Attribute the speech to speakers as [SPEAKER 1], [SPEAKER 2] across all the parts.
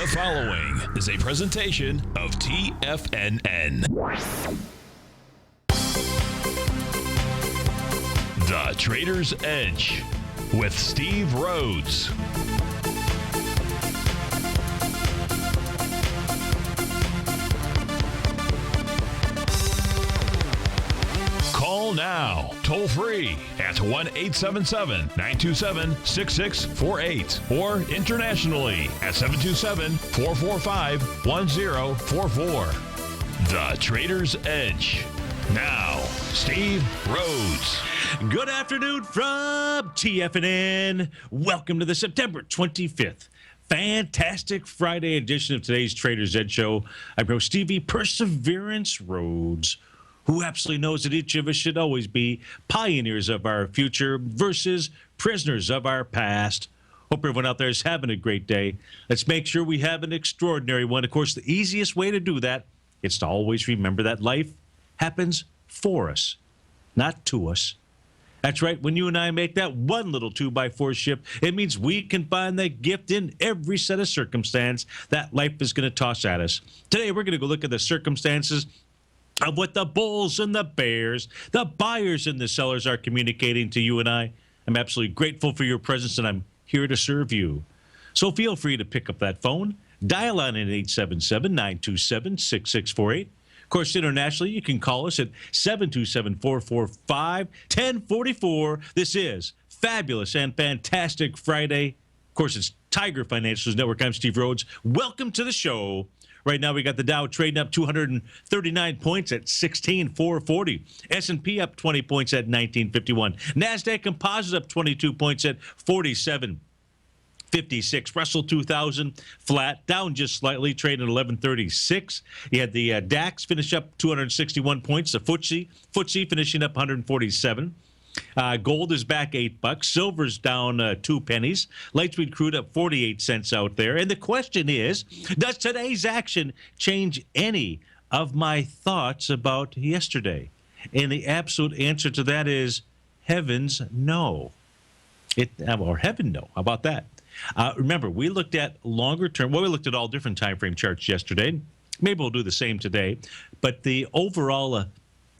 [SPEAKER 1] The following is a presentation of TFNN. The Trader's Edge with Steve Rhodes. Call now, toll free at 1-877-927-6648 or internationally at 727-445-1044. The Trader's Edge. Now, Steve Rhodes.
[SPEAKER 2] Good afternoon from TFNN. Welcome to the September 25th. Fantastic Friday edition of today's Trader's Edge Show. I'm host Stevie Perseverance Rhodes, who absolutely knows that each of us should always be pioneers of our future versus prisoners of our past. Hope everyone out there is having a great day. Let's make sure we have an extraordinary one. Of course, the easiest way to do that is to always remember that life happens for us, not to us. That's right. When you and I make that one little 2x4 ship, it means we can find that gift in every set of circumstance that life is going to toss at us. Today, we're going to go look at the circumstances of what the bulls and the bears, the buyers and the sellers are communicating to you and I. I'm absolutely grateful for your presence, and I'm here to serve you. So feel free to pick up that phone, dial on at 877-927-6648. Of course, internationally, you can call us at 727-445-1044. This is Fabulous and Fantastic Friday. Of course, it's Tiger Financials Network. I'm Steve Rhodes. Welcome to the show. Right now, we got the Dow trading up 239 points at 16,440. S&P up 20 points at 1951. NASDAQ Composite up 22 points at 47.56. Russell 2000 flat, down just slightly, trading at 1136. You had the DAX finish up 261 points. The FTSE finishing up 147. Gold is back $8. Silver's down 2 pennies. Light sweet crude up 48 cents out there. And the question is, does today's action change any of my thoughts about yesterday? And the absolute answer to that is heavens no. Or heaven no. How about that? Remember, we looked at longer term. Well, we looked at all different time frame charts yesterday. Maybe we'll do the same today. But the overall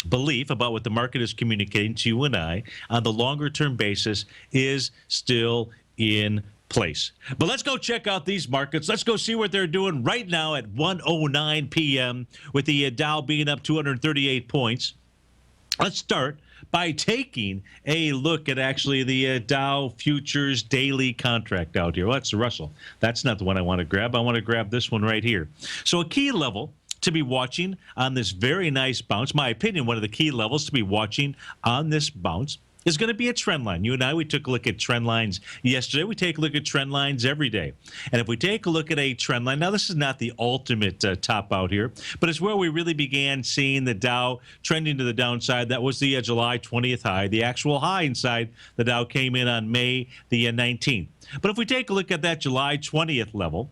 [SPEAKER 2] belief about what the market is communicating to you and I on the longer term basis is still in place. But let's go check out these markets. Let's go see what they're doing right now at 1:09 p.m. with the Dow being up 238 points. Let's start by taking a look at actually the Dow Futures daily contract out here. Well, that's the Russell. That's not the one I want to grab. I want to grab this one right here. So a key level to be watching on this very nice bounce, my opinion, one of the key levels to be watching on this bounce is going to be a trend line. You and I, we took a look at trend lines yesterday. We take a look at trend lines every day. And if we take a look at a trend line, now this is not the ultimate top out here, but it's where we really began seeing the Dow trending to the downside. That was the July 20th high. The actual high inside the Dow came in on May the 19th. But if we take a look at that July 20th level,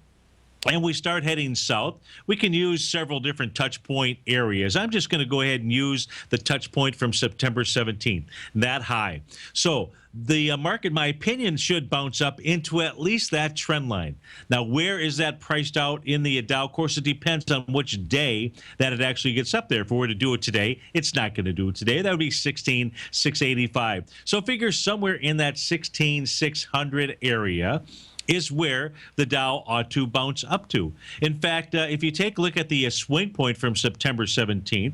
[SPEAKER 2] and we start heading south, we can use several different touch point areas. I'm just going to go ahead and use the touch point from September 17th, that high. So the market, my opinion, should bounce up into at least that trend line. Now, where is that priced out in the Dow? Of course, it depends on which day that it actually gets up there. If we were to do it today, it's not going to do it today. That would be 16,685. So figure somewhere in that 16,600 area is where the Dow ought to bounce up to. In fact, if you take a look at the swing point from September 17th,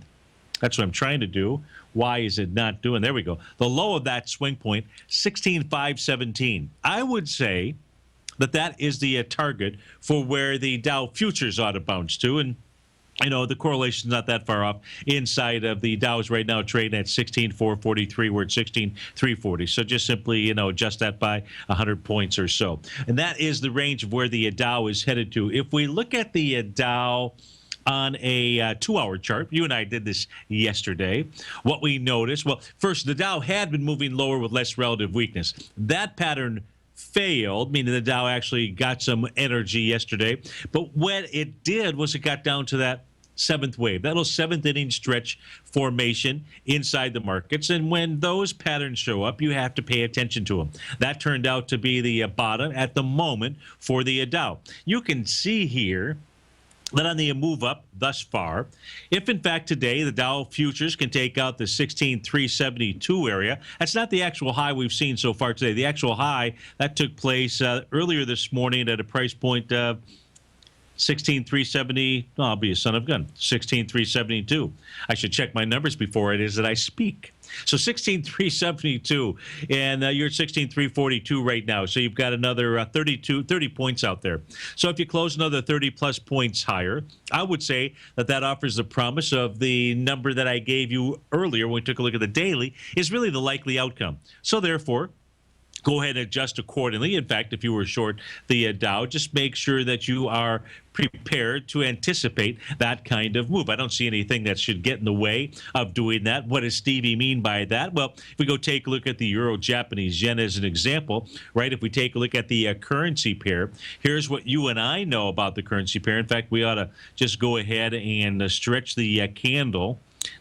[SPEAKER 2] that's what I'm trying to do. Why is it not doing? There we go. The low of that swing point, 16,517. I would say that that is the target for where the Dow futures ought to bounce to. And you know, the correlation's not that far off. Inside of the Dow's right now trading at 16,443. We're at 16,340. So just simply, you know, adjust that by 100 points or so. And that is the range of where the Dow is headed to. If we look at the Dow on a 2-hour chart, you and I did this yesterday, what we noticed, well, first, the Dow had been moving lower with less relative weakness. That pattern failed, meaning the Dow actually got some energy yesterday. But what it did was it got down to that seventh wave, that little seventh inning stretch formation inside the markets. And when those patterns show up, you have to pay attention to them. That turned out to be the bottom at the moment for the Dow. You can see here that on the move up thus far, if in fact today the Dow futures can take out the 16,372 area, that's not the actual high we've seen so far today. The actual high that took place earlier this morning at a price point of 16,370. Oh, I'll be a son of a gun. 16,372. I should check my numbers before it is that I speak. So 16,372, and you're at 16,342 right now. So you've got another 30 points out there. So if you close another 30 plus points higher, I would say that offers the promise of the number that I gave you earlier when we took a look at the daily is really the likely outcome. So therefore, go ahead and adjust accordingly. In fact, if you were short the Dow, just make sure that you are prepared to anticipate that kind of move. I don't see anything that should get in the way of doing that. What does Stevie mean by that? Well, if we go take a look at the Euro-Japanese yen as an example, right? If we take a look at the currency pair, here's what you and I know about the currency pair. In fact, we ought to just go ahead and stretch the candle.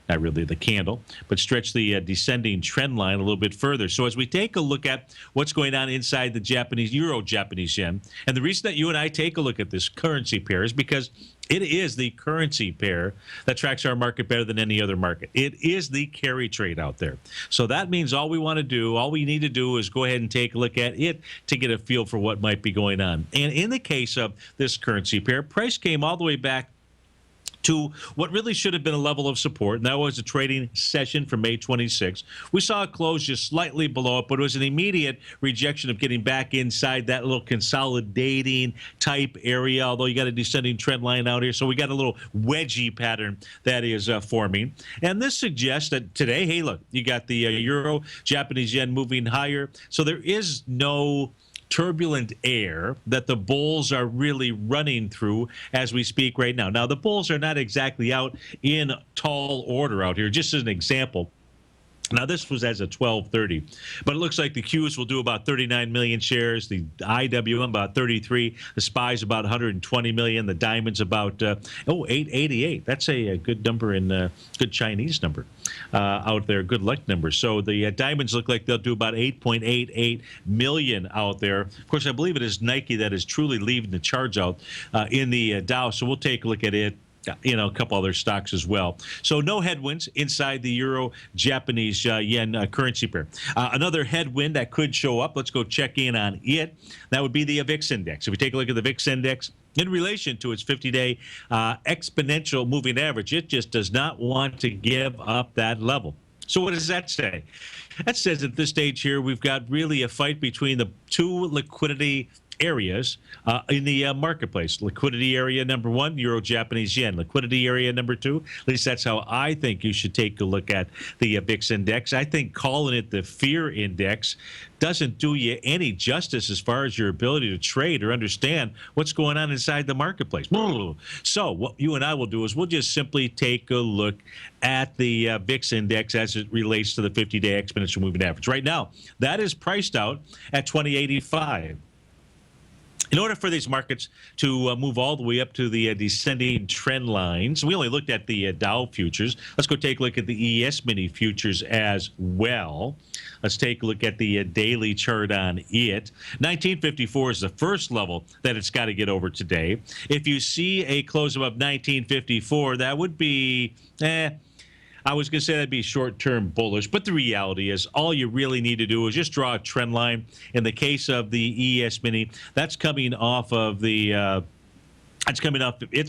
[SPEAKER 2] Not really the candle, but stretch the descending trend line a little bit further. So as we take a look at what's going on inside the Euro-Japanese yen, and the reason that you and I take a look at this currency pair is because it is the currency pair that tracks our market better than any other market. It is the carry trade out there. So that means all we need to do is go ahead and take a look at it to get a feel for what might be going on. And in the case of this currency pair, price came all the way back to what really should have been a level of support, and that was a trading session from May 26. We saw it close just slightly below it, but it was an immediate rejection of getting back inside that little consolidating type area, although you got a descending trend line out here. So we got a little wedgie pattern that is forming. And this suggests that today, hey, look, you got the Euro, Japanese yen moving higher. So there is no turbulent air that the bulls are really running through as we speak right now. Now, the bulls are not exactly out in tall order out here. Just as an example, now, this was as of 12:30, but it looks like the Qs will do about 39 million shares, the IWM about 33, the SPYs about 120 million, the Diamonds about 888. That's a good number in good Chinese number out there, good luck number. So the Diamonds look like they'll do about 8.88 million out there. Of course, I believe it is Nike that is truly leaving the charge out in the Dow. So we'll take a look at it. A couple other stocks as well. So no headwinds inside the Euro-Japanese yen currency pair. Another headwind that could show up, let's go check in on it. That would be the VIX index. If we take a look at the VIX index, in relation to its 50-day exponential moving average, it just does not want to give up that level. So what does that say? That says at this stage here, we've got really a fight between the two liquidity areas in the marketplace. Liquidity area number one, Euro-Japanese yen. Liquidity area number two, at least that's how I think you should take a look at the VIX index. I think calling it the fear index doesn't do you any justice as far as your ability to trade or understand what's going on inside the marketplace. So what you and I will do is we'll just simply take a look at the VIX index as it relates to the 50-day exponential moving average. Right now, that is priced out at 2085. In order for these markets to move all the way up to the descending trend lines, we only looked at the Dow futures. Let's go take a look at the ES mini futures as well. Let's take a look at the daily chart on it. 1954 is the first level that it's got to get over today. If you see a close above 1954, that would be, I was going to say that'd be short-term bullish, but the reality is all you really need to do is just draw a trend line. In the case of the ES Mini, that's coming off of its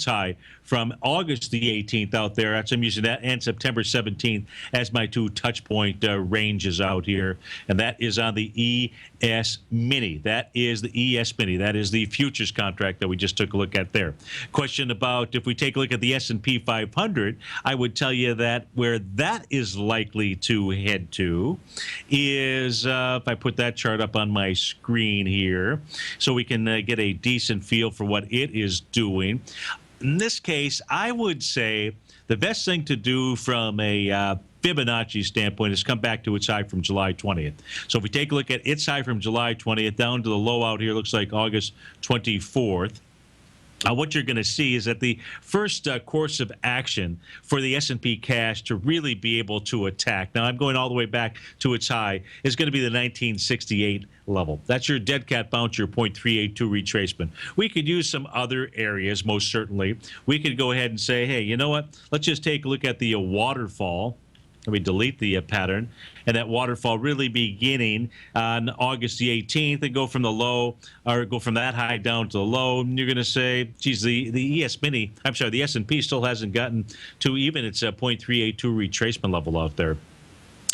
[SPEAKER 2] high from August the 18th out there. That's I'm using that, and September 17th as my two touch point ranges out here, and that is on the ES Mini. That is the ES Mini. That is the futures contract that we just took a look at there. Question about if we take a look at the S&P 500, I would tell you that where that is likely to head to is if I put that chart up on my screen here, so we can get a decent feel for what it is doing. In this case, I would say the best thing to do from a Fibonacci standpoint is come back to its high from July 20th. So if we take a look at its high from July 20th down to the low out here, looks like August 24th. what you're going to see is that the first course of action for the S&P cash to really be able to attack, now I'm going all the way back to its high, is going to be the 1968 level. That's your dead cat bounce, your 0.382 retracement. We could use some other areas, most certainly. We could go ahead and say, hey, you know what? Let's just take a look at the waterfall. Let me delete the pattern, and that waterfall really beginning on August the 18th and go from the low, or go from that high down to the low. And you're going to say, geez, the S&P still hasn't gotten to even its 0.382 retracement level out there.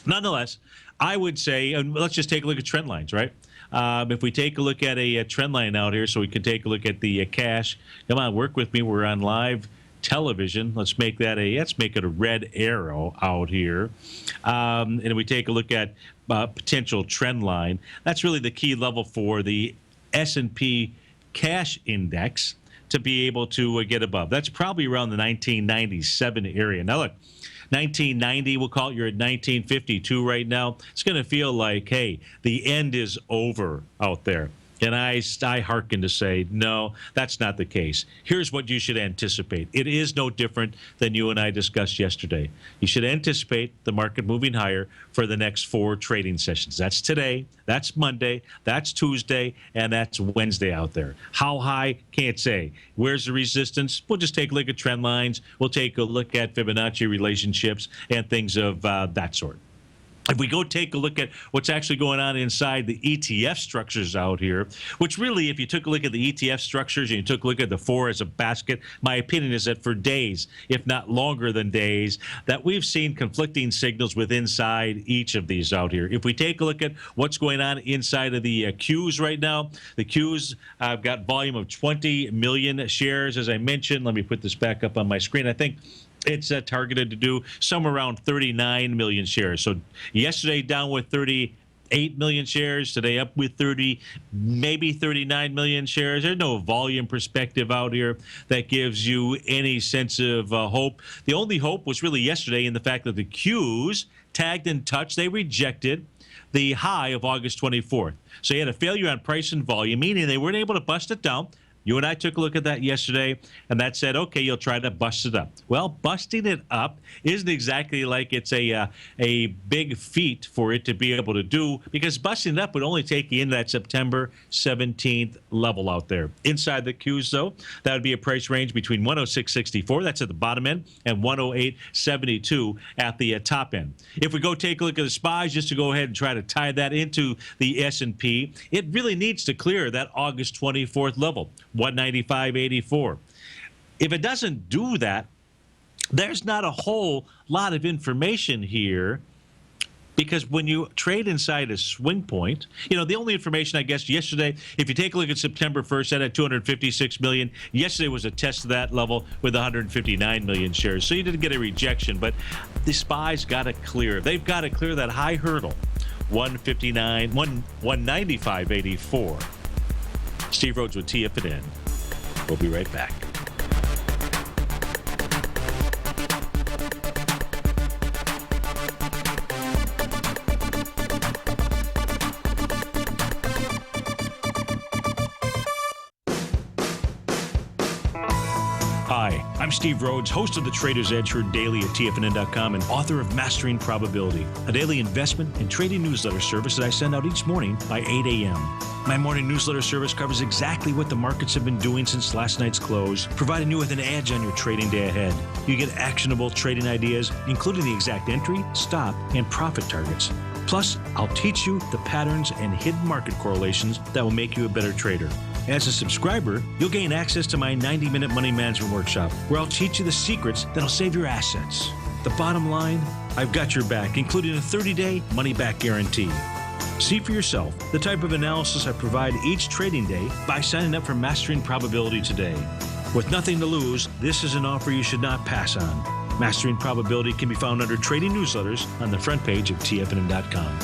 [SPEAKER 2] Nonetheless, I would say, and let's just take a look at trend lines, right? If we take a look at a trend line out here, so we can take a look at the cash. Come on, work with me. We're on live television. Let's make it a red arrow out here, and we take a look at potential trend line. That's really the key level for the S&P cash index to be able to get above. That's probably around the 1997 area. Now look, 1990, we'll call it, you're at 1952 right now. It's going to feel like, hey, the end is over out there. And I hearken to say, no, that's not the case. Here's what you should anticipate. It is no different than you and I discussed yesterday. You should anticipate the market moving higher for the next 4 trading sessions. That's today, that's Monday, that's Tuesday, and that's Wednesday out there. How high? Can't say. Where's the resistance? We'll just take a look at trend lines. We'll take a look at Fibonacci relationships and things of that sort. If we go take a look at what's actually going on inside the ETF structures out here, which really, if you took a look at the ETF structures and you took a look at the 4 as a basket, my opinion is that for days, if not longer than days, that we've seen conflicting signals within inside each of these out here. If we take a look at what's going on inside of the Qs right now, the Qs have got volume of 20 million shares, as I mentioned. Let me put this back up on my screen. I think it's targeted to do somewhere around 39 million shares. So yesterday down with 38 million shares, today up with 30, maybe 39 million shares. There's no volume perspective out here that gives you any sense of hope. The only hope was really yesterday in the fact that the Qs tagged and touched, they rejected the high of August 24th. So you had a failure on price and volume, meaning they weren't able to bust it down. You and I took a look at that yesterday, and that said, okay, you'll try to bust it up. Well, busting it up isn't exactly like it's a big feat for it to be able to do, because busting it up would only take you into that September 17th level out there. Inside the Qs, though, that would be a price range between 106.64, that's at the bottom end, and 108.72 at the top end. If we go take a look at the SPYs, just to go ahead and try to tie that into the S&P, it really needs to clear that August 24th level. 195.84. If it doesn't do that, there's not a whole lot of information here, because when you trade inside a swing point, you know, the only information, I guess, yesterday, if you take a look at September 1st, that had 256 million. Yesterday was a test of that level with 159 million shares. So you didn't get a rejection, but the SPYs got to clear. They've got to clear that high hurdle, 195.84. Steve Rhodes with TFNN. We'll be right back. Hi, I'm Steve Rhodes, host of the Trader's Edge, heard daily at TFNN.com and author of Mastering Probability, a daily investment and trading newsletter service that I send out each morning by 8 a.m. My morning newsletter service covers exactly what the markets have been doing since last night's close, providing you with an edge on your trading day ahead. You get actionable trading ideas, including the exact entry, stop, and profit targets. Plus, I'll teach you the patterns and hidden market correlations that will make you a better trader. As a subscriber, you'll gain access to my 90-minute money management workshop, where I'll teach you the secrets that'll save your assets. The bottom line, I've got your back, including a 30-day money-back guarantee. See for yourself the type of analysis I provide each trading day by signing up for Mastering Probability today. With nothing to lose, this is an offer you should not pass on. Mastering Probability can be found under Trading Newsletters on the front page of TFNN.com.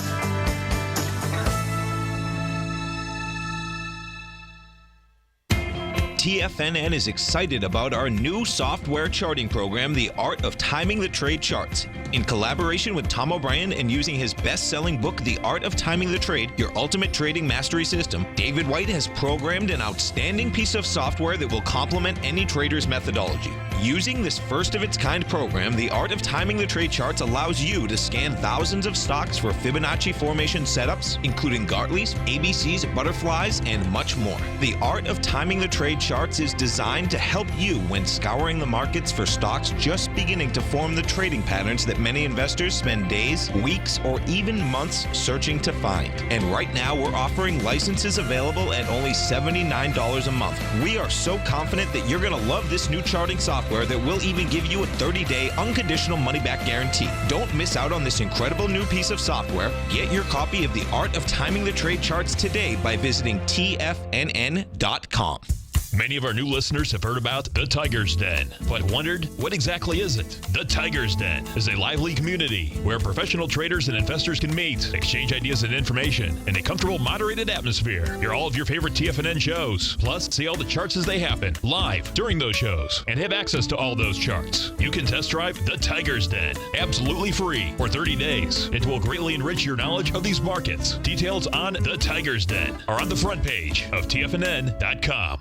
[SPEAKER 3] TFNN is excited about our new software charting program, The Art of Timing the Trade Charts. In collaboration with Tom O'Brien and using his best-selling book, The Art of Timing the Trade, Your Ultimate Trading Mastery System, David White has programmed an outstanding piece of software that will complement any trader's methodology. Using this first-of-its-kind program, The Art of Timing the Trade charts allows you to scan thousands of stocks for Fibonacci formation setups, including Gartleys, ABCs, butterflies, and much more. The Art of Timing the Trade charts is designed to help you when scouring the markets for stocks just beginning to form the trading patterns that many investors spend days, weeks, or even months searching to find. And right now, we're offering licenses available at only $79 a month. We are so confident that you're going to love this new charting software that will even give you a 30-day unconditional money-back guarantee. Don't miss out on this incredible new piece of software. Get your copy of The Art of Timing the Trade charts today by visiting TFNN.com.
[SPEAKER 1] Many of our new listeners have heard about the Tiger's Den, but wondered, what exactly is it? The Tiger's Den is a lively community where professional traders and investors can meet, exchange ideas and information in a comfortable, moderated atmosphere. Hear all of your favorite TFNN shows, plus see all the charts as they happen live during those shows, and have access to all those charts. You can test drive the Tiger's Den absolutely free for 30 days. It will greatly enrich your knowledge of these markets. Details on the Tiger's Den are on the front page of TFNN.com.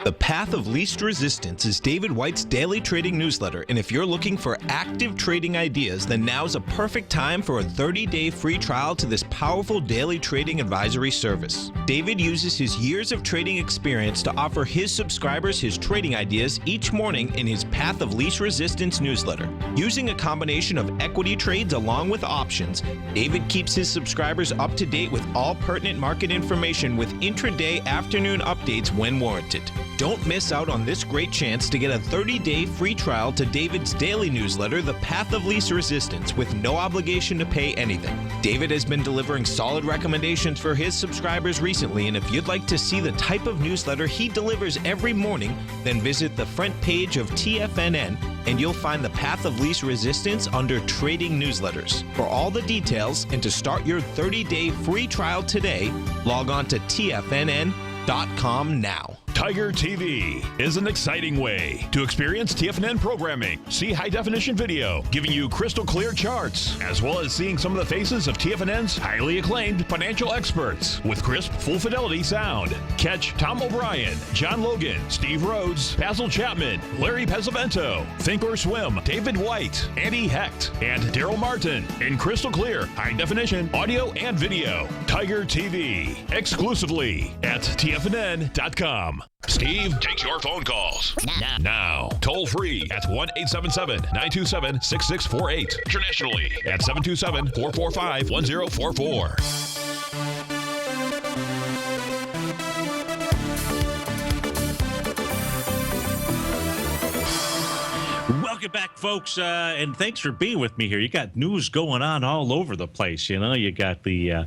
[SPEAKER 3] The Path of Least Resistance is David White's daily trading newsletter, and if you're looking for active trading ideas, then now's a perfect time for a 30-day free trial to this powerful daily trading advisory service. David uses his years of trading experience to offer his subscribers his trading ideas each morning in his Path of Least Resistance newsletter. Using a combination of equity trades along with options, David keeps his subscribers up to date with all pertinent market information with intraday afternoon updates when warranted. Don't miss out on this great chance to get a 30-day free trial to David's daily newsletter, The Path of Least Resistance, with no obligation to pay anything. David has been delivering solid recommendations for his subscribers recently, and if you'd like to see the type of newsletter he delivers every morning, then visit the front page of TFNN and you'll find The Path of Least Resistance under Trading Newsletters. For all the details and to start your 30-day free trial today, log on to TFNN.com now.
[SPEAKER 1] Tiger TV is an exciting way to experience TFNN programming. See high-definition video, giving you crystal clear charts, as well as seeing some of the faces of TFNN's highly acclaimed financial experts with crisp, full-fidelity sound. Catch Tom O'Brien, John Logan, Steve Rhodes, Basil Chapman, Larry Pesavento, Think or Swim, David White, Andy Hecht, and Daryl Martin in crystal clear, high-definition audio and video. Tiger TV, exclusively at TFNN.com. Steve takes your phone calls now, toll free at 1-877-927-6648. Internationally at 727-445-1044.
[SPEAKER 2] Welcome back, folks, and thanks for being with me here. You got news going on all over the place. You know, you got the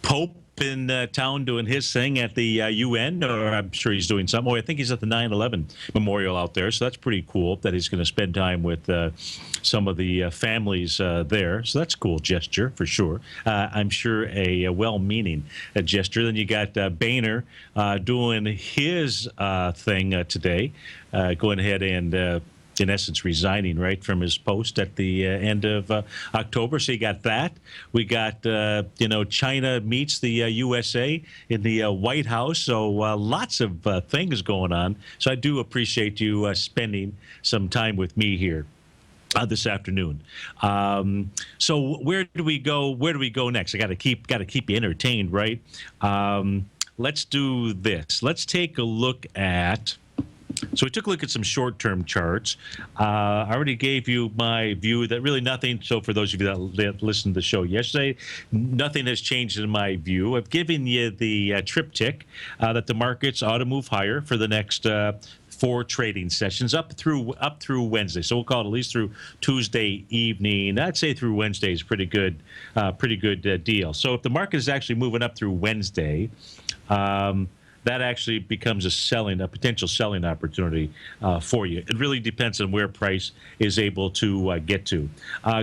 [SPEAKER 2] Pope in town doing his thing at the UN, or I'm sure he's doing something. Oh, I think he's at the 9/11 memorial out there, so that's pretty cool that he's going to spend time with some of the families there. So that's a cool gesture for sure. I'm sure a well-meaning gesture. Then you got Boehner doing his thing today, going ahead and in essence, resigning right from his post at the end of October. So you got that. We got, China meets the USA in the White House. So lots of things going on. So I do appreciate you spending some time with me here this afternoon. So where do we go? Where do we go next? I got to keep you entertained, right? Let's do this. Let's take a look at. So we took a look at some short-term charts. I already gave you my view that really nothing. So for those of you that listened to the show yesterday, nothing has changed in my view. I've given you the triptych that the markets ought to move higher for the next 4 trading sessions up through Wednesday. So we'll call it at least through Tuesday evening. I'd say through Wednesday is pretty good deal. So if the market is actually moving up through Wednesday, that actually becomes a potential selling opportunity for you. It really depends on where price is able to get to.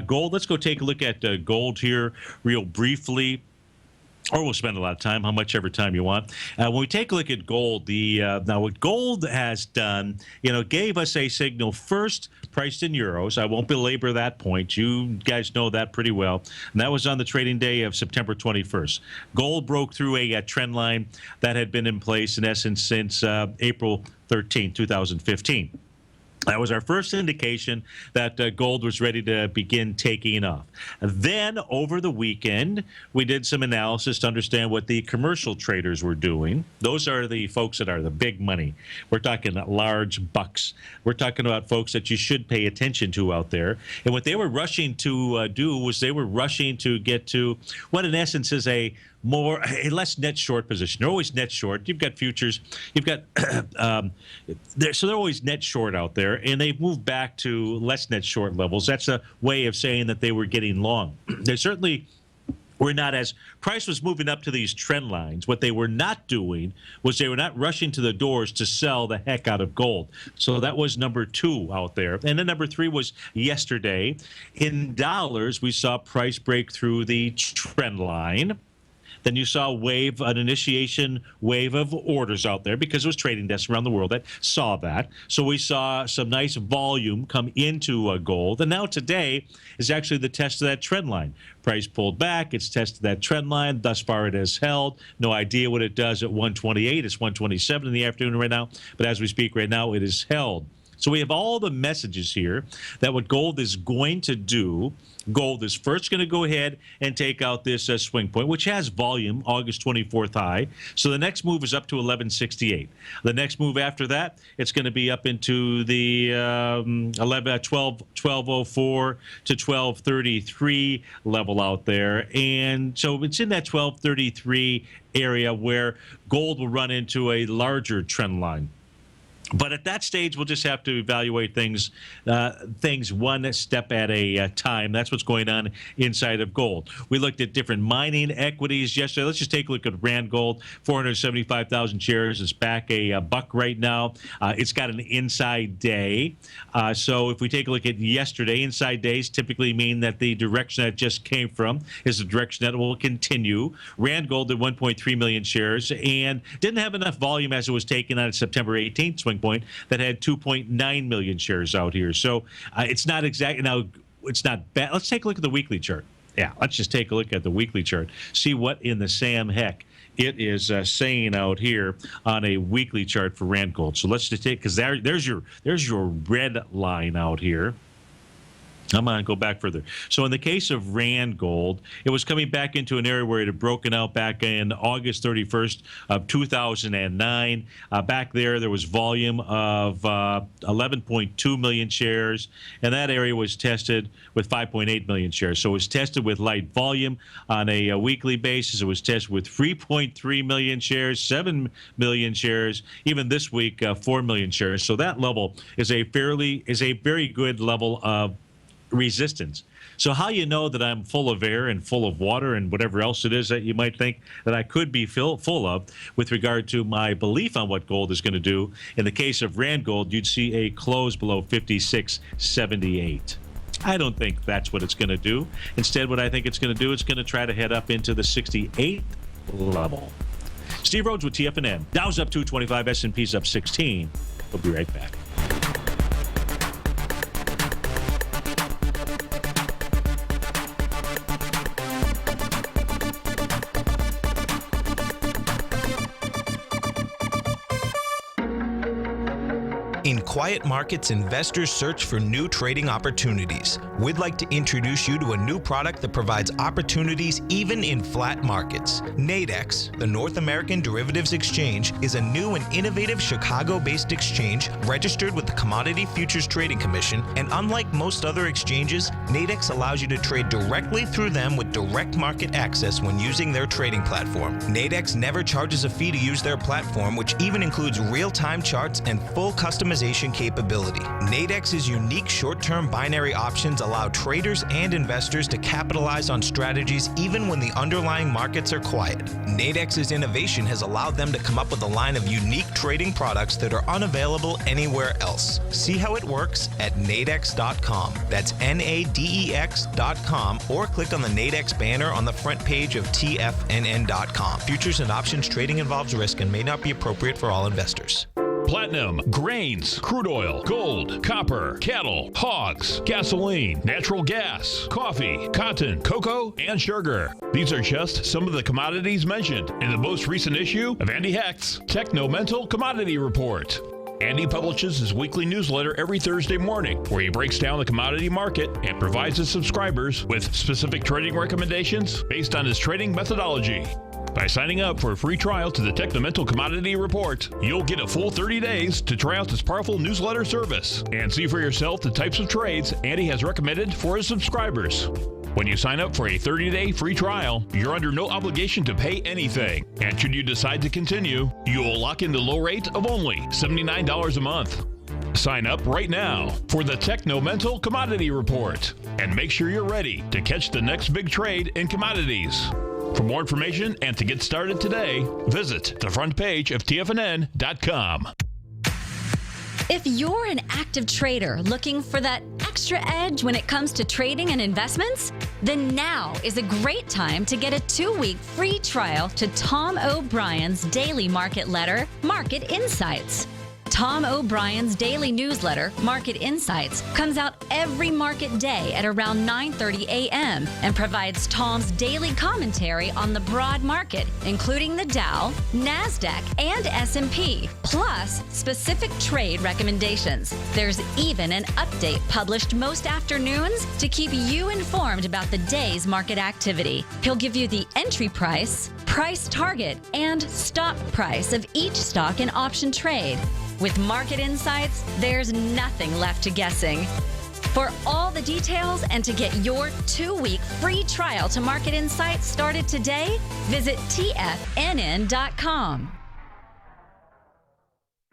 [SPEAKER 2] Gold, let's go take a look at gold here real briefly. or we'll spend a lot of time, how much ever time you want. When we take a look at gold, now what gold has done, gave us a signal first priced in euros. I won't belabor that point. You guys know that pretty well. And that was on the trading day of September 21st. Gold broke through a trend line that had been in place, in essence, since April 13, 2015. That was our first indication that gold was ready to begin taking off. Then, over the weekend, we did some analysis to understand what the commercial traders were doing. Those are the folks that are the big money. We're talking large bucks. We're talking about folks that you should pay attention to out there. And what they were rushing to do was they were rushing to get to what, in essence, is a less net short position. They're always net short. You've got futures. You've got so they're always net short out there, and they've moved back to less net short levels. That's a way of saying that they were getting long. They certainly were not, as price was moving up to these trend lines. What they were not doing was they were not rushing to the doors to sell the heck out of gold. So that was number 2 out there. And then number 3 was yesterday. In dollars, we saw price break through the trend line. Then you saw an initiation wave of orders out there because it was trading desks around the world that saw that. So we saw some nice volume come into gold. And now today is actually the test of that trend line. Price pulled back. It's tested that trend line. Thus far, it has held. No idea what it does at 128. It's 127 in the afternoon right now. But as we speak right now, it is held. So we have all the messages here that what gold is going to do. Gold is first going to go ahead and take out this swing point, which has volume, August 24th high. So the next move is up to 1168. The next move after that, it's going to be up into the 1204 to 1233 level out there. And so it's in that 1233 area where gold will run into a larger trend line. But at that stage, we'll just have to evaluate things one step at a time. That's what's going on inside of gold. We looked at different mining equities yesterday. Let's just take a look at Rand Gold, 475,000 shares. It's back a buck right now. It's got an inside day. So if we take a look at yesterday, inside days typically mean that the direction that it just came from is the direction that will continue. Rand Gold did 1.3 million shares and didn't have enough volume as it was taken on September 18th swing point that had 2.9 million shares out here. So it's not exactly, now it's not bad. Let's take a look at the weekly chart. Yeah, let's just take a look at the weekly chart. See what in the Sam heck it is saying out here on a weekly chart for Rand Gold. So let's just take, because there's your red line out here. I'm going to go back further. So in the case of Rand Gold, it was coming back into an area where it had broken out back in August 31st of 2009. Back there was volume of 11.2 million shares, and that area was tested with 5.8 million shares. So it was tested with light volume on a weekly basis. It was tested with 3.3 million shares, 7 million shares, even this week 4 million shares. So that level is a very good level of resistance. So how you know that I'm full of air and full of water and whatever else it is that you might think that I could be full of with regard to my belief on what gold is going to do? In the case of Rand Gold, you'd see a close below 56.78. I don't think that's what it's going to do. Instead, what I think it's going to do, it's going to try to head up into the 68 level. Steve Rhodes with TFNN. Dow's up 225, S&P's up 16. We'll be right back.
[SPEAKER 3] In quiet markets, investors search for new trading opportunities. We'd like to introduce you to a new product that provides opportunities even in flat markets. Nadex, the North American Derivatives Exchange, is a new and innovative Chicago-based exchange registered with the Commodity Futures Trading Commission, and unlike most other exchanges, Nadex allows you to trade directly through them with direct market access when using their trading platform. Nadex never charges a fee to use their platform, which even includes real-time charts and full customization optimization capability. Nadex's unique short-term binary options allow traders and investors to capitalize on strategies even when the underlying markets are quiet. Nadex's innovation has allowed them to come up with a line of unique trading products that are unavailable anywhere else. See how it works at nadex.com. That's NADEX.com, or click on the Nadex banner on the front page of TFNN.com. Futures and options trading involves risk and may not be appropriate for all investors.
[SPEAKER 1] Platinum, grains, crude oil, gold, copper, cattle, hogs, gasoline, natural gas, coffee, cotton, cocoa, and sugar. These are just some of the commodities mentioned in the most recent issue of Andy Hecht's Techno-Mental Commodity Report. Andy publishes his weekly newsletter every Thursday morning, where he breaks down the commodity market and provides his subscribers with specific trading recommendations based on his trading methodology. By signing up for a free trial to the Techno-Mental Commodity Report, you'll get a full 30 days to try out this powerful newsletter service and see for yourself the types of trades Andy has recommended for his subscribers. When you sign up for a 30-day free trial, you're under no obligation to pay anything. And should you decide to continue, you will lock in the low rate of only $79 a month. Sign up right now for the Techno-Mental Commodity Report and make sure you're ready to catch the next big trade in commodities. For more information and to get started today, visit the front page of TFNN.com.
[SPEAKER 4] If you're an active trader looking for that extra edge when it comes to trading and investments, then now is a great time to get a 2-week free trial to Tom O'Brien's daily market letter, Market Insights. Tom O'Brien's daily newsletter, Market Insights, comes out every market day at around 9:30 a.m. and provides Tom's daily commentary on the broad market, including the Dow, NASDAQ, and S&P, plus specific trade recommendations. There's even an update published most afternoons to keep you informed about the day's market activity. He'll give you the entry price, price target, and stop price of each stock and option trade. With Market Insights, there's nothing left to guessing. For all the details and to get your 2-week free trial to Market Insights started today, visit TFNN.com.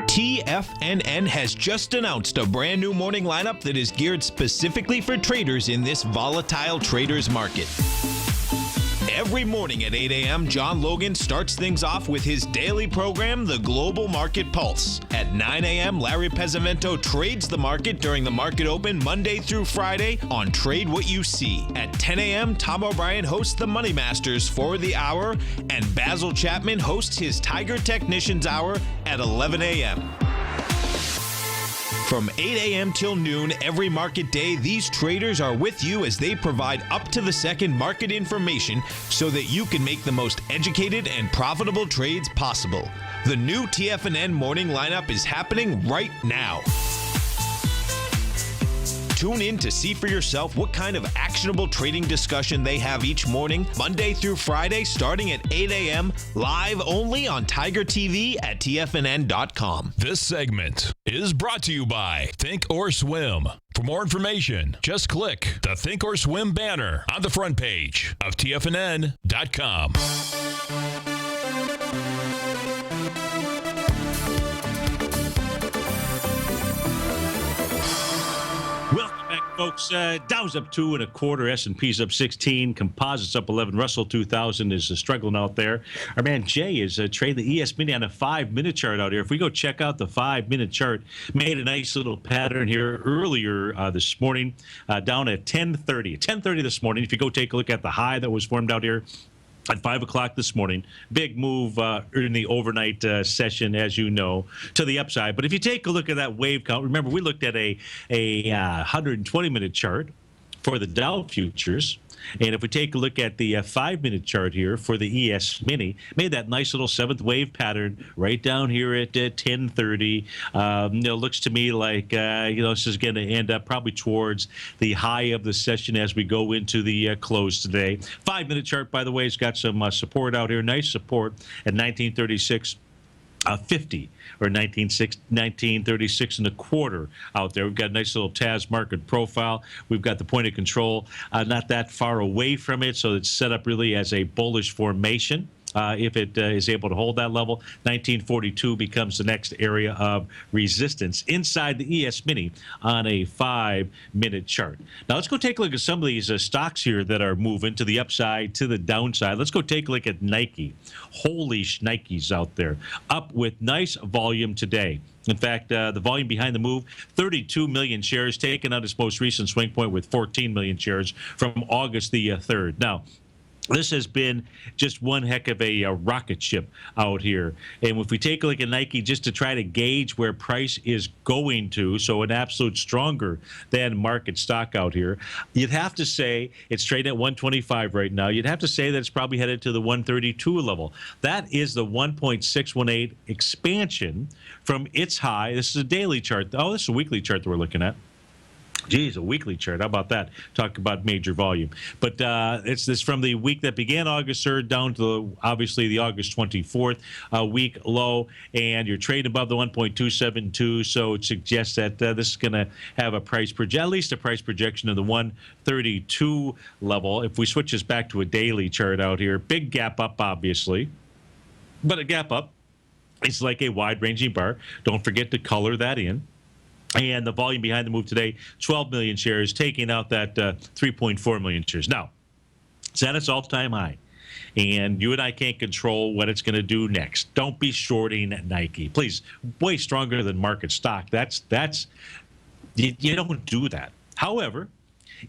[SPEAKER 3] TFNN has just announced a brand new morning lineup that is geared specifically for traders in this volatile traders market. Every morning at 8 a.m., John Logan starts things off with his daily program, The Global Market Pulse. At 9 a.m., Larry Pesavento trades the market during the market open Monday through Friday on Trade What You See. At 10 a.m., Tom O'Brien hosts the Money Masters for the hour, and Basil Chapman hosts his Tiger Technicians Hour at 11 a.m. From 8 a.m. till noon every market day, these traders are with you as they provide up-to-the-second market information so that you can make the most educated and profitable trades possible. The new TFNN morning lineup is happening right now. Tune in to see for yourself what kind of actionable trading discussion they have each morning, Monday through Friday, starting at 8 a.m., live only on TigerTV at TFNN.com.
[SPEAKER 1] This segment is brought to you by Think or Swim. For more information, just click the Think or Swim banner on the front page of TFNN.com.
[SPEAKER 2] Folks, Dow's up 2 1/4, S&P's up 16, Composites up 11, Russell 2000 is struggling out there. Our man Jay is trading the ES Mini on a 5-minute chart out here. If we go check out the 5-minute chart, made a nice little pattern here earlier this morning, down at 10:30. 10:30 this morning. If you go take a look at the high that was formed out here at 5 o'clock this morning, big move in the overnight session, as you know, to the upside. But if you take a look at that wave count, remember we looked at a 120-minute chart for the Dow futures. And if we take a look at the 5-minute chart here for the ES Mini, made that nice little 7th wave pattern right down here at 10:30. Looks to me like this is going to end up probably towards the high of the session as we go into the close today. 5-minute chart, by the way, has got some support out here. Nice support at 1936.50 or 1936 and a quarter out there. We've got a nice little TAS market profile. We've got the point of control not that far away from it, so it's set up really as a bullish formation if it is able to hold that level. 1942 becomes the next area of resistance inside the ES Mini on a 5-minute chart. Now let's go take a look at some of these stocks here that are moving to the upside, to the downside. Let's go take a look at Nike. Holy Nikes out there, up with nice volume today. In fact, the volume behind the move, 32 million shares, taken out its most recent swing point with 14 million shares from August the 3rd. Now, this has been just one heck of a rocket ship out here. And if we take a look at Nike just to try to gauge where price is going to, so an absolute stronger than market stock out here, you'd have to say it's trading at 125 right now. You'd have to say that it's probably headed to the 132 level. That is the 1.618 expansion from its high. This is a daily chart. Oh, this is a weekly chart that we're looking at. Geez, a weekly chart. How about that? Talk about major volume. But it's this from the week that began August 3rd down to obviously the August 24th week low, and you're trading above the 1.272. So it suggests that this is going to have a price at least a price projection of the 132 level. If we switch this back to a daily chart out here, big gap up, obviously, but a gap up. It's like a wide-ranging bar. Don't forget to color that in. And the volume behind the move today, 12 million shares, taking out that 3.4 million shares. Now, it's at its all-time high. And you and I can't control what it's going to do next. Don't be shorting Nike. Please, way stronger than market stock. You don't do that. However,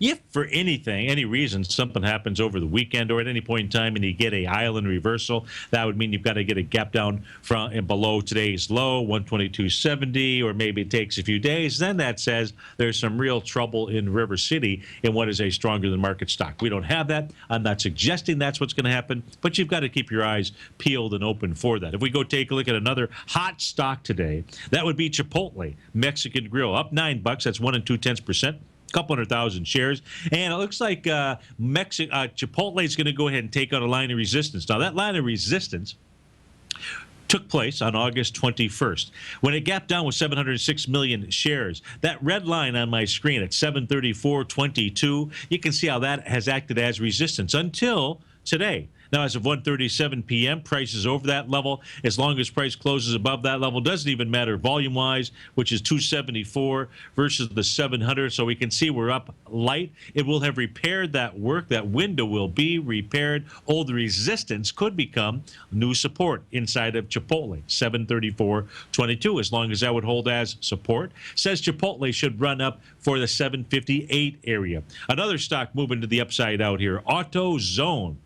[SPEAKER 2] if for any reason, something happens over the weekend or at any point in time and you get a island reversal, that would mean you've got to get a gap down from and below today's low, 122.70, or maybe it takes a few days. Then that says there's some real trouble in River City in what is a stronger than market stock. We don't have that. I'm not suggesting that's what's going to happen, but you've got to keep your eyes peeled and open for that. If we go take a look at another hot stock today, that would be Chipotle, Mexican Grill, up $9. That's 1 2/10%. Couple 100,000 shares, and it looks like Chipotle is going to go ahead and take out a line of resistance. Now, that line of resistance took place on August 21st when it gapped down with 706 million shares. That red line on my screen at 734.22, you can see how that has acted as resistance until today. Now, as of 1:37 p.m., price is over that level. As long as price closes above that level, doesn't even matter volume-wise, which is 274 versus the 700. So we can see we're up light. It will have repaired that work. That window will be repaired. Old resistance could become new support inside of Chipotle, 734.22, as long as that would hold as support. Says Chipotle should run up for the 758 area. Another stock moving to the upside out here, AutoZone.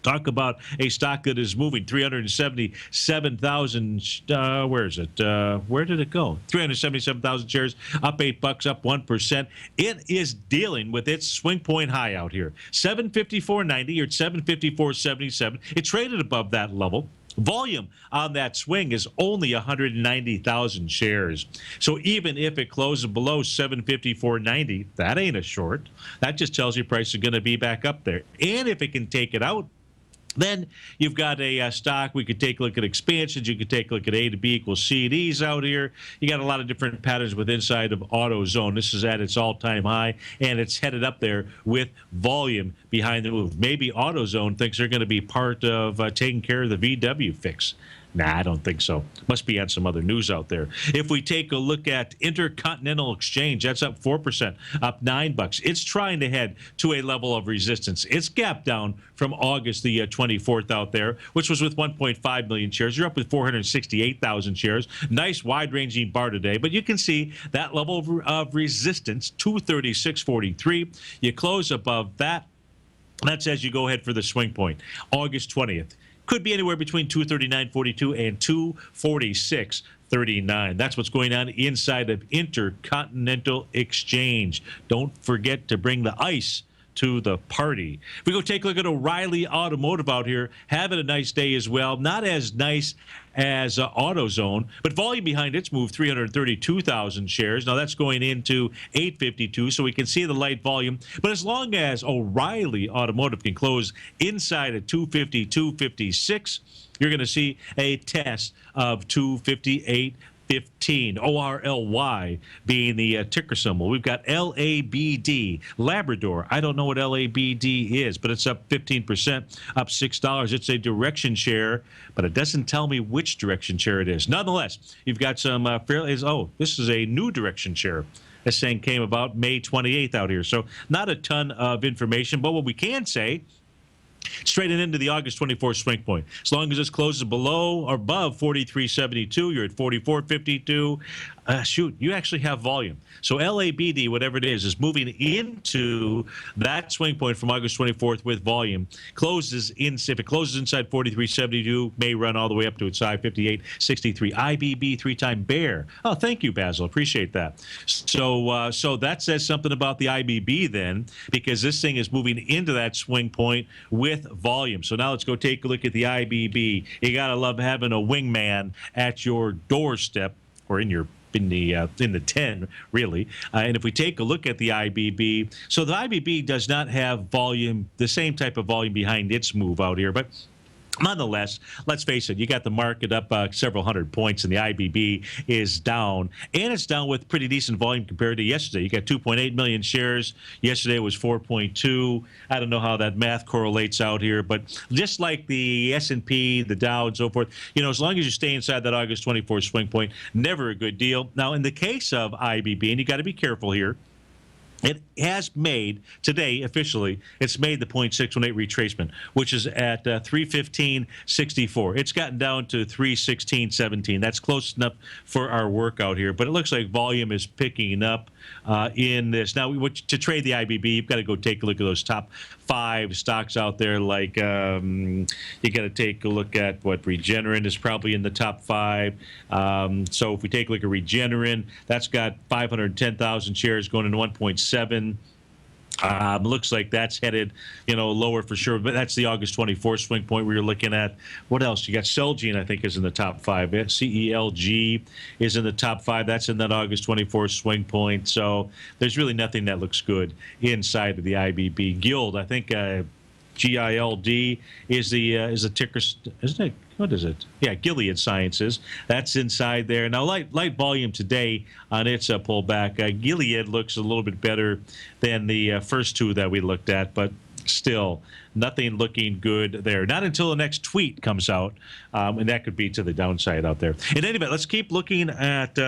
[SPEAKER 2] Talk about a stock that is moving 377,000. Where is it? Where did it go? 377,000 shares, up $8, up 1%. It is dealing with its swing point high out here, 754.90 or 754.77. It traded above that level. Volume on that swing is only 190,000 shares. So even if it closes below 754.90, that ain't a short. That just tells you price is going to be back up there. And if it can take it out, then you've got a stock. We could take a look at expansions. You could take a look at A to B equals C and E's out here. You got a lot of different patterns with inside of AutoZone. This is at its all-time high, and it's headed up there with volume behind the move. Maybe AutoZone thinks they're going to be part of taking care of the VW fix. Nah, I don't think so. Must be on some other news out there. If we take a look at Intercontinental Exchange, that's up 4%, up $9. It's trying to head to a level of resistance. It's gapped down from August the 24th out there, which was with 1.5 million shares. You're up with 468,000 shares. Nice wide-ranging bar today, but you can see that level of resistance, 236.43. You close above that. That says you go ahead for the swing point, August 20th. Could be anywhere between 239.42 and 246.39. That's what's going on inside of Intercontinental Exchange. Don't forget to bring the ice to the party. If we go take a look at O'Reilly Automotive out here, having a nice day as well. Not as nice as AutoZone, but volume behind its move, 332,000 shares. Now that's going into 852, so we can see the light volume. But as long as O'Reilly Automotive can close inside at 250, 256, you're going to see a test of 258. 15. ORLY being the ticker symbol. We've got LABD, Labrador. I don't know what LABD is, but it's up 15%, up $6. It's a direction share, but it doesn't tell me which direction share it is. Nonetheless, you've got some this is a new direction share. This thing came about May 28th out here. So not a ton of information, but what we can say, straight into the August 24th swing point. As long as this closes below or above 43.72, you're at 44.52. You actually have volume. So LABD, whatever it is moving into that swing point from August 24th with volume. If it closes inside 43.72, may run all the way up to its high 58.63. IBB, three-time bear. Oh, thank you, Basil. Appreciate that. So that says something about the IBB then, because this thing is moving into that swing point with volume. So now let's go take a look at the IBB. You gotta love having a wingman at your doorstep or in the 10, really. And if we take a look at the IBB, so the IBB does not have volume, the same type of volume behind its move out here, but nonetheless, let's face it, you got the market up several hundred points, and the IBB is down. And it's down with pretty decent volume compared to yesterday. You got 2.8 million shares. Yesterday was 4.2. I don't know how that math correlates out here, but just like the S&P, the Dow, and so forth, as long as you stay inside that August 24th swing point, never a good deal. Now, in the case of IBB, and you got to be careful here, it has made, today officially, it's made the 0.618 retracement, which is at 315.64. It's gotten down to 316.17. That's close enough for our workout here, but it looks like volume is picking up in this. Now, to trade the IBB, you've got to go take a look at those top 5 stocks out there. Like you got to take a look at what Regeneron is probably in the top 5. So if we take a look at Regeneron, that's got 510,000 shares going into 1.7. Looks like that's headed, lower for sure. But that's the August 24th swing point we were looking at. What else? You got Celgene, I think, is in the top 5. CELG is in the top 5. That's in that August 24th swing point. So there's really nothing that looks good inside of the IBB. Guild, I think, GILD is the ticker, isn't it? What is it? Yeah, Gilead Sciences. That's inside there. Now, light volume today on its pullback. Gilead looks a little bit better than the first two that we looked at, but still nothing looking good there. Not until the next tweet comes out, and that could be to the downside out there. In any event, let's keep looking at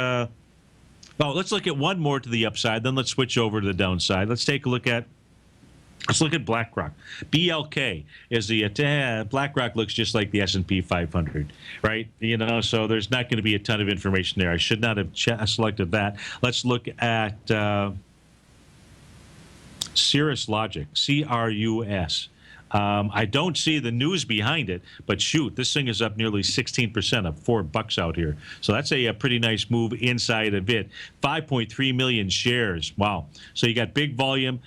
[SPEAKER 2] let's look at one more to the upside, then let's switch over to the downside. Let's take a look at BlackRock. BLK is the BlackRock looks just like the S&P 500, right? So there's not going to be a ton of information there. I should not have selected that. Let's look at Cirrus Logic, CRUS. I don't see the news behind it, but shoot, this thing is up nearly 16%, up $4 out here. So that's a pretty nice move inside of it. 5.3 million shares. Wow. So you got big volume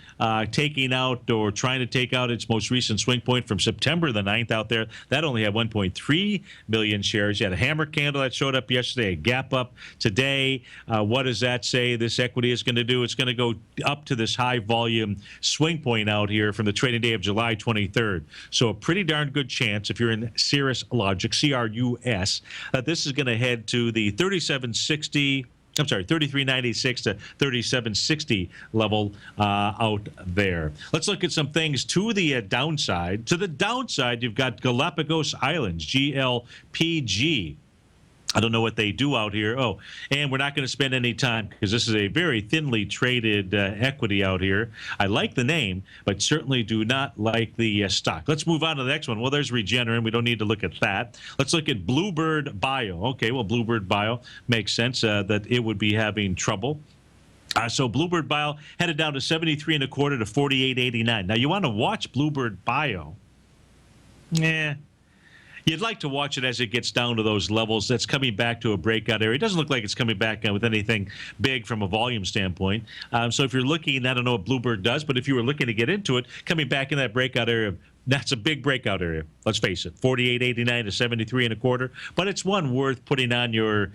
[SPEAKER 2] taking out or trying to take out its most recent swing point from September the 9th out there. That only had 1.3 million shares. You had a hammer candle that showed up yesterday, a gap up today. What does that say this equity is going to do? It's going to go up to this high volume swing point out here from the trading day of July 23rd. So a pretty darn good chance, if you're in Cirrus Logic, CRUS, that this is going to head to the 3396 to 3760 level out there. Let's look at some things to the downside. To the downside, you've got Galapagos Islands, GLPG. I don't know what they do out here. Oh, and we're not going to spend any time because this is a very thinly traded equity out here. I like the name, but certainly do not like the stock. Let's move on to the next one. Well, there's Regeneron. We don't need to look at that. Let's look at Bluebird Bio. Okay, well, Bluebird Bio makes sense that it would be having trouble. So Bluebird Bio headed down to 73 1/4 to 48.89. Now, you want to watch Bluebird Bio. You'd like to watch it as it gets down to those levels. That's coming back to a breakout area. It doesn't look like it's coming back with anything big from a volume standpoint. So if you're looking, I don't know what Bluebird does, but if you were looking to get into it, coming back in that breakout area, that's a big breakout area. Let's face it, 48.89 to 73 1/4. But it's one worth putting on your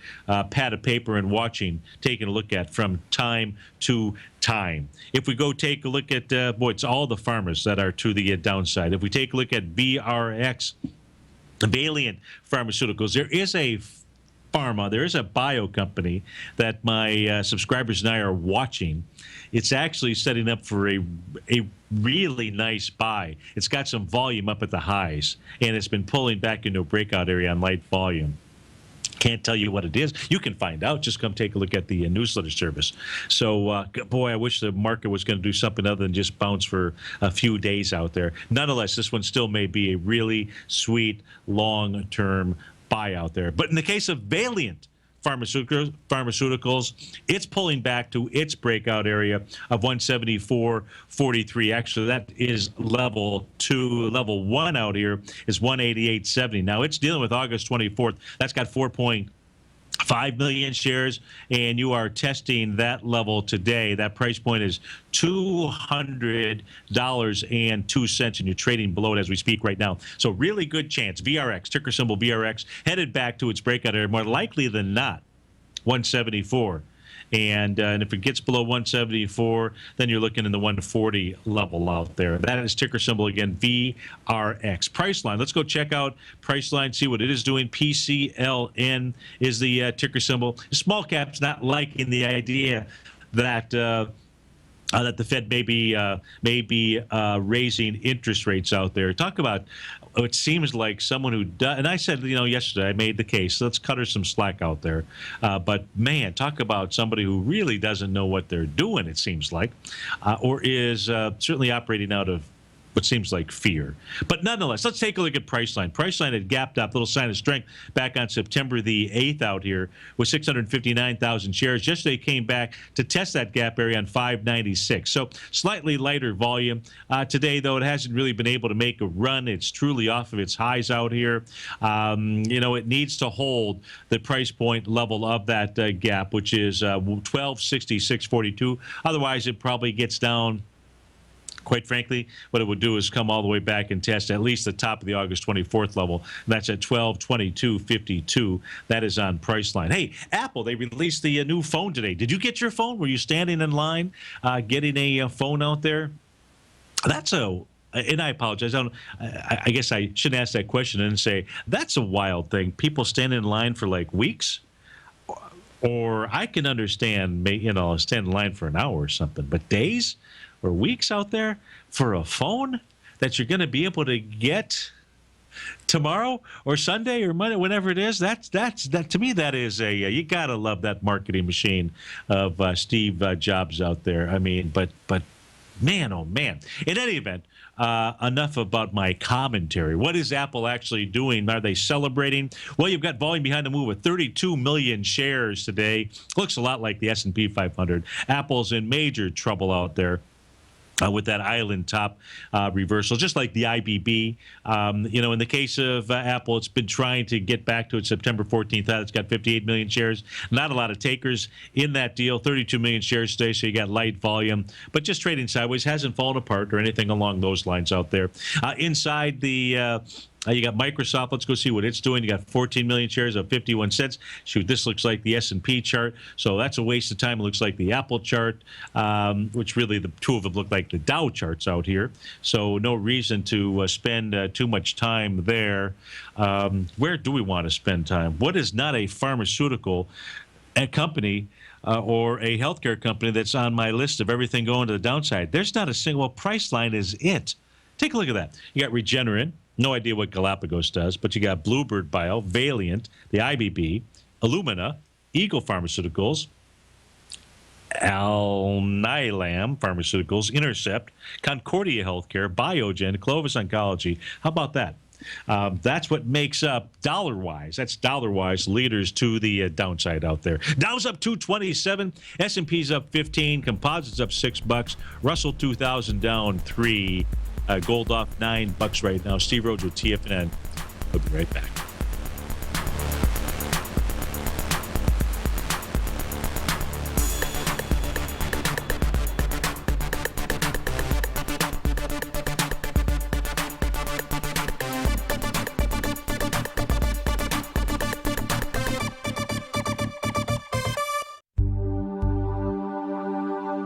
[SPEAKER 2] pad of paper and watching, taking a look at from time to time. If we go take a look at, it's all the farmers that are to the downside. If we take a look at VRX, Valiant Pharmaceuticals, there is a pharma. There is a bio company that my subscribers and I are watching. It's actually setting up for a really nice buy. It's got some volume up at the highs, and it's been pulling back into a breakout area on light volume. Can't tell you what it is. You can find out. Just come take a look at the newsletter service. So, boy, I wish the market was going to do something other than just bounce for a few days out there. Nonetheless, this one still may be a really sweet long-term buy out there. But in the case of Valiant Pharmaceuticals, it's pulling back to its breakout area of 174.43. Actually, that is level 2. Level 1 out here is 188.70. Now, it's dealing with August 24th. That's got 4.5 million shares, and you are testing that level today. That price point is $200.02, and you're trading below it as we speak right now. So really good chance. VRX, ticker symbol VRX, headed back to its breakout area, more likely than not, 174. And if it gets below 174, then you're looking in the 140 level out there. That is ticker symbol, again, VRX. Priceline, let's go check out Priceline, see what it is doing. PCLN is the ticker symbol. Small caps not liking the idea that that the Fed may be raising interest rates out there. Talk about, it seems like someone who does, and I said, yesterday I made the case, let's cut her some slack out there. But man, talk about somebody who really doesn't know what they're doing, it seems like, or is certainly operating out of what seems like fear. But nonetheless, let's take a look at Priceline. Priceline had gapped up, little sign of strength back on September the 8th out here with 659,000 shares. Yesterday came back to test that gap area on 596. So slightly lighter volume. Today, though, it hasn't really been able to make a run. It's truly off of its highs out here. It needs to hold the price point level of that gap, which is 1266.42. Otherwise, it probably gets down. Quite frankly, what it would do is come all the way back and test at least the top of the August 24th level. That's at 1222.52. That is on Priceline. Hey, Apple, they released the new phone today. Did you get your phone? Were you standing in line getting a phone out there? And I apologize. I guess I shouldn't ask that question and say, that's a wild thing. People stand in line for like weeks. Or I can understand, stand in line for an hour or something. But days or weeks out there for a phone that you're going to be able to get tomorrow or Sunday or Monday, whenever it is, that to me, that is you got to love that marketing machine of Steve Jobs out there. I mean, but man, oh man. In any event, enough about my commentary. What is Apple actually doing? Are they celebrating? Well, you've got volume behind the move with 32 million shares today. Looks a lot like the S&P 500. Apple's in major trouble out there. With that island top reversal, just like the IBB. In the case of Apple, it's been trying to get back to its September 14th. It's got 58 million shares. Not a lot of takers in that deal. 32 million shares today, so you got light volume. But just trading sideways, hasn't fallen apart or anything along those lines out there. Inside the... you got Microsoft. Let's go see what it's doing. You got 14 million shares of 51 cents. Shoot, this looks like the S&P chart. So that's a waste of time. It looks like the Apple chart, which really the two of them look like the Dow charts out here. So no reason to spend too much time there. Where do we want to spend time? What is not a pharmaceutical company or a healthcare company that's on my list of everything going to the downside? There's not a single. Priceline is it. Take a look at that. You got Regeneron. No idea what Galapagos does, but you got Bluebird Bio, Valiant, the IBB, Illumina, Eagle Pharmaceuticals, Alnylam Pharmaceuticals, Intercept, Concordia Healthcare, Biogen, Clovis Oncology. How about that? That's what makes up dollar-wise. That's dollar-wise leaders to the downside out there. Dow's up 227, S&P's up 15, Composites up $6, Russell 2000 down 3. Gold off $9 right now. Steve Rhodes with TFNN. We'll be right back.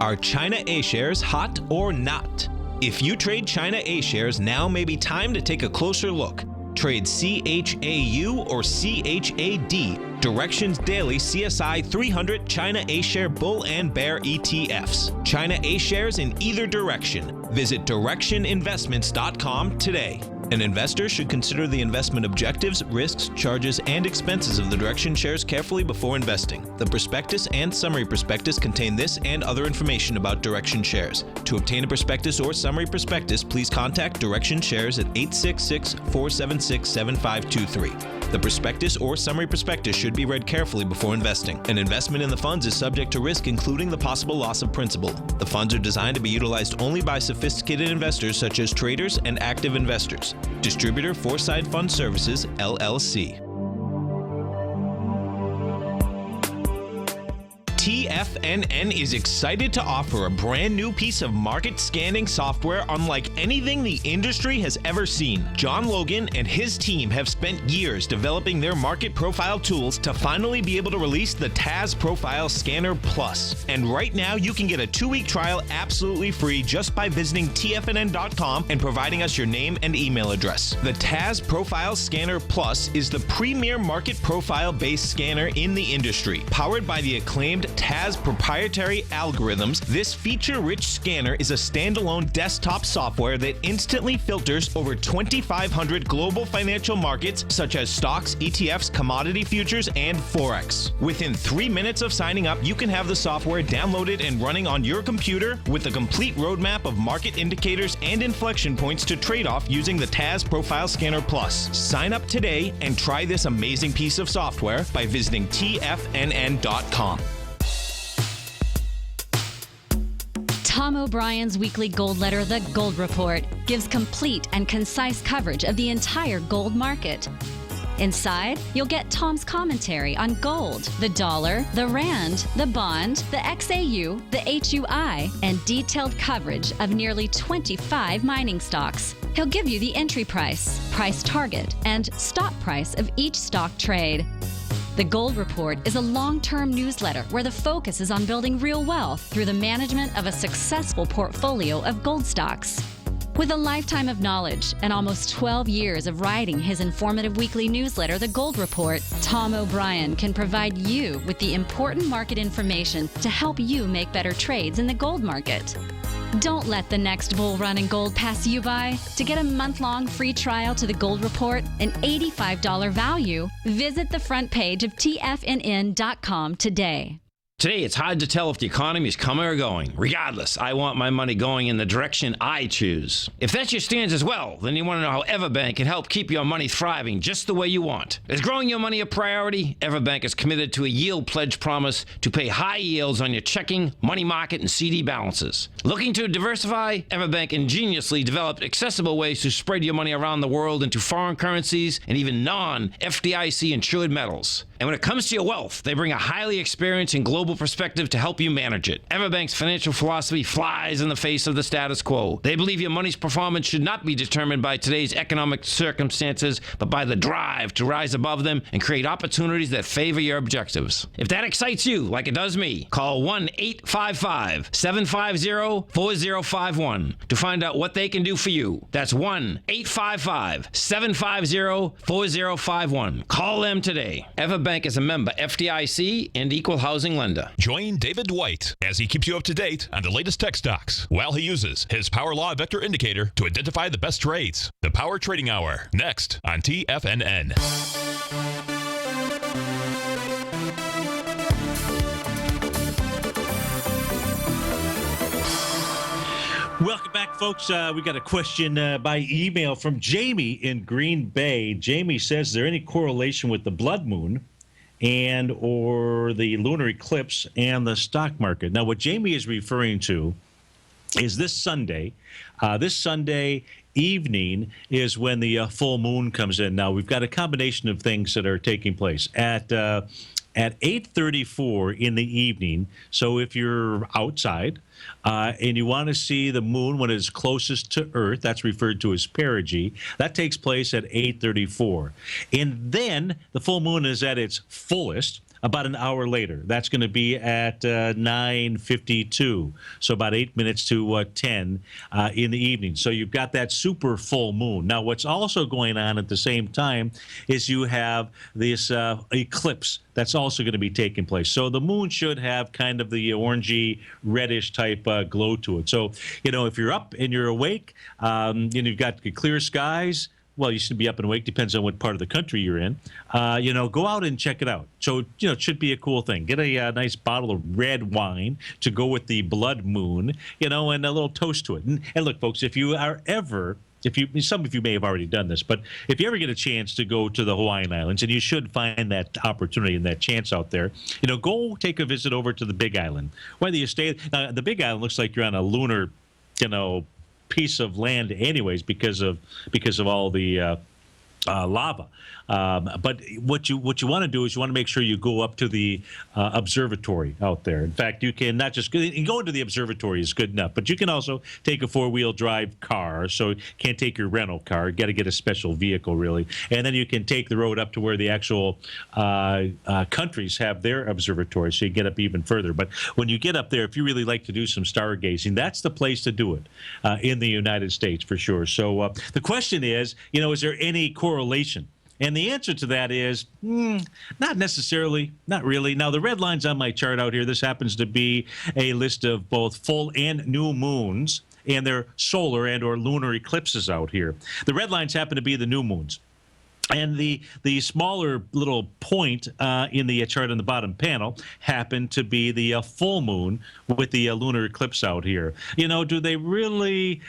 [SPEAKER 3] Are China A shares hot or not? If you trade China A shares, now may be time to take a closer look. trade CHAU or CHAD, Directions Daily CSI 300 China A-Share Bull and Bear ETFs. China A-Shares in either direction. Visit directioninvestments.com today. An investor should consider the investment objectives, risks, charges, and expenses of the Direction shares carefully before investing. The prospectus and summary prospectus contain this and other information about Direction shares. To obtain a prospectus or summary prospectus, please contact Direction Shares at 866-476-7523. The prospectus or summary prospectus should be read carefully before investing. An investment in the funds is subject to risk, including the possible loss of principal. The funds are designed to be utilized only by sophisticated investors such as traders and active investors. Distributor Foreside Fund Services, LLC. TFNN is excited to offer a brand new piece of market scanning software unlike anything the industry has ever seen. John Logan and his team have spent years developing their market profile tools to finally be able to release the TAS Profile Scanner Plus. And right now you can get a 2-week trial absolutely free just by visiting TFNN.com and providing us your name and email address. The TAS Profile Scanner Plus is the premier market profile-based scanner in the industry. Powered by the acclaimed TAS proprietary algorithms, this feature-rich scanner is a standalone desktop software that instantly filters over 2,500 global financial markets such as stocks, ETFs, commodity futures, and Forex. Within 3 minutes of signing up, you can have the software downloaded and running on your computer with a complete roadmap of market indicators and inflection points to trade off using the TAS Profile Scanner Plus. Sign up today and try this amazing piece of software by visiting TFNN.com.
[SPEAKER 4] Tom O'Brien's weekly gold letter, The Gold Report, gives complete and concise coverage of the entire gold market. Inside, you'll get Tom's commentary on gold, the dollar, the rand, the bond, the XAU, the HUI, and detailed coverage of nearly 25 mining stocks. He'll give you the entry price, price target, and stop price of each stock trade. The Gold Report is a long-term newsletter where the focus is on building real wealth through the management of a successful portfolio of gold stocks. With a lifetime of knowledge and almost 12 years of writing his informative weekly newsletter, The Gold Report, Tom O'Brien can provide you with the important market information to help you make better trades in the gold market. Don't let the next bull run in gold pass you by. To get a month-long free trial to The Gold Report, an $85 value, visit the front page of TFNN.com today.
[SPEAKER 5] Today, it's hard to tell if the economy is coming or going. Regardless, I want my money going in the direction I choose. If that's your stance as well, then you want to know how Everbank can help keep your money thriving just the way you want. Is growing your money a priority? Everbank is committed to a yield pledge promise to pay high yields on your checking, money market, and CD balances. Looking to diversify? Everbank ingeniously developed accessible ways to spread your money around the world into foreign currencies and even non-FDIC insured metals. And when it comes to your wealth, they bring a highly experienced and global perspective to help you manage it. Everbank's financial philosophy flies in the face of the status quo. They believe your money's performance should not be determined by today's economic circumstances, but by the drive to rise above them and create opportunities that favor your objectives. If that excites you, like it does me, call 1-855-750-4051 to find out what they can do for you. That's 1-855-750-4051. Call them today. Everbank is a member FDIC and equal housing lender.
[SPEAKER 1] Join David White as he keeps you up to date on the latest tech stocks while he uses his Power Law Vector Indicator to identify the best trades. The Power Trading Hour, next on TFNN.
[SPEAKER 2] Welcome back, folks. We got a question by email from Jamie in Green Bay. Jamie says, is there any correlation with the blood moon and or the lunar eclipse and the stock market? Now, what Jamie is referring to is this Sunday. This Sunday evening is when the full moon comes in. Now, we've got a combination of things that are taking place at 8:34 in the evening. So if you're outside and you want to see the moon when it's closest to Earth, that's referred to as perigee. That takes place at 8:34. And then the full moon is at its fullest about an hour later. That's going to be at 9:52, so about 8 minutes to 10 in the evening. So you've got that super full moon. Now, what's also going on at the same time is you have this eclipse that's also going to be taking place. So the moon should have kind of the orangey, reddish type glow to it. So, if you're up and you're awake, and you've got clear skies, well, you should be up and awake. Depends on what part of the country you're in. Go out and check it out. So, it should be a cool thing. Get a nice bottle of red wine to go with the blood moon, and a little toast to it. And look, folks, if you are ever... some of you may have already done this, but if you ever get a chance to go to the Hawaiian Islands, and you should find that opportunity and that chance out there, go take a visit over to the Big Island. Whether you stay, the Big Island looks like you're on a lunar, piece of land, anyways, because of all the lava. But what you want to do is you want to make sure you go up to the observatory out there. In fact, you can not just go into the observatory is good enough, but you can also take a four-wheel drive car. So you can't take your rental car. You got to get a special vehicle, really. And then you can take the road up to where the actual countries have their observatory, so you get up even further. But when you get up there, if you really like to do some stargazing, that's the place to do it in the United States for sure. So the question is, is there any correlation? And the answer to that is not necessarily, not really. Now, the red lines on my chart out here, this happens to be a list of both full and new moons and their solar and or lunar eclipses out here. The red lines happen to be the new moons. And the smaller little point in the chart on the bottom panel happened to be the full moon with the lunar eclipse out here. Do they really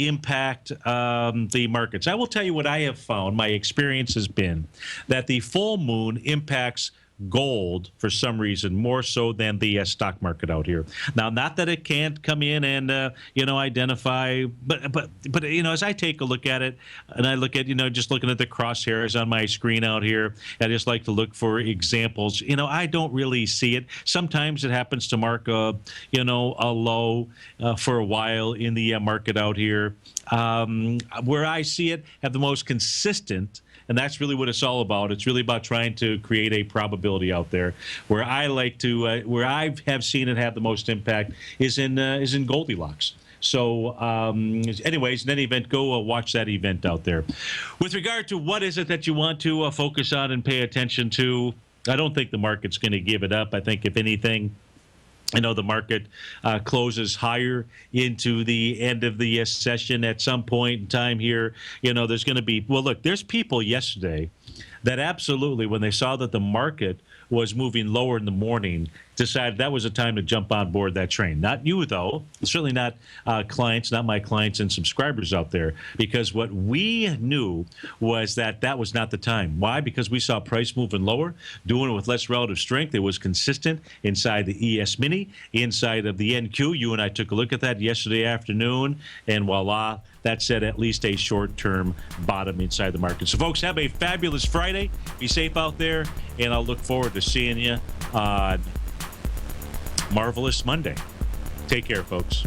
[SPEAKER 2] impact the markets? I will tell you what I have found. My experience has been that the full moon impacts gold for some reason more so than the stock market out here. Now, not that it can't come in and identify, but as I take a look at it, and I look at just looking at the crosshairs on my screen out here, I just like to look for examples. I don't really see it. Sometimes it happens to mark a low for a while in the market out here. Where I see it, have the most consistent. And that's really what it's all about. It's really about trying to create a probability out there. Where I like to, where I have seen it have the most impact is in Goldilocks. So, anyways, in any event, go watch that event out there. With regard to what is it that you want to focus on and pay attention to, I don't think the market's going to give it up. I think if anything, the market closes higher into the end of the session at some point in time here. There's going to be, well, look, there's people yesterday that absolutely, when they saw that the market was moving lower in the morning, decided that was a time to jump on board that train. Not you, though. Certainly not clients, not my clients and subscribers out there, because what we knew was that was not the time. Why? Because we saw price moving lower, doing it with less relative strength. It was consistent inside the ES Mini, inside of the NQ. You and I took a look at that yesterday afternoon, and voila, that set at least a short-term bottom inside the market. So, folks, have a fabulous Friday. Be safe out there, and I'll look forward to seeing you on Marvelous Monday. Take care, folks.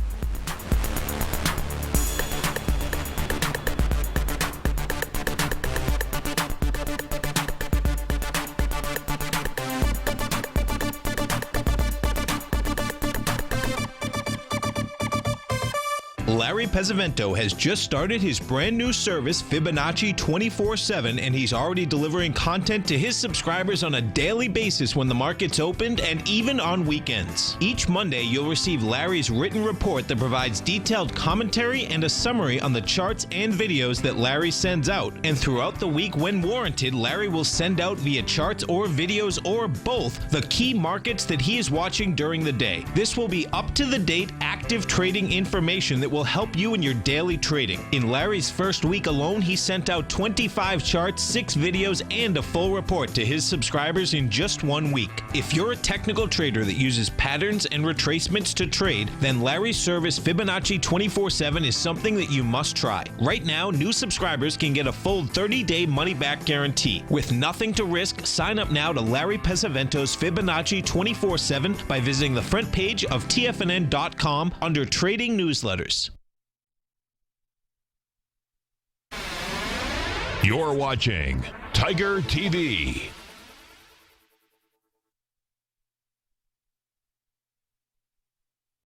[SPEAKER 3] Larry Pesavento has just started his brand new service, Fibonacci 24/7, and he's already delivering content to his subscribers on a daily basis when the market's opened and even on weekends. Each Monday, you'll receive Larry's written report that provides detailed commentary and a summary on the charts and videos that Larry sends out. And throughout the week, when warranted, Larry will send out via charts or videos or both the key markets that he is watching during the day. This will be up-to-the-date active trading information that will help you in your daily trading. In Larry's first week alone, he sent out 25 charts, 6 videos, and a full report to his subscribers in just 1 week. If you're a technical trader that uses patterns and retracements to trade, then Larry's service Fibonacci 24/7 is something that you must try. Right now, new subscribers can get a full 30-day money-back guarantee. With nothing to risk, sign up now to Larry Pesavento's Fibonacci 24/7 by visiting the front page of TFNN.com under Trading Newsletters.
[SPEAKER 1] You're watching Tiger TV.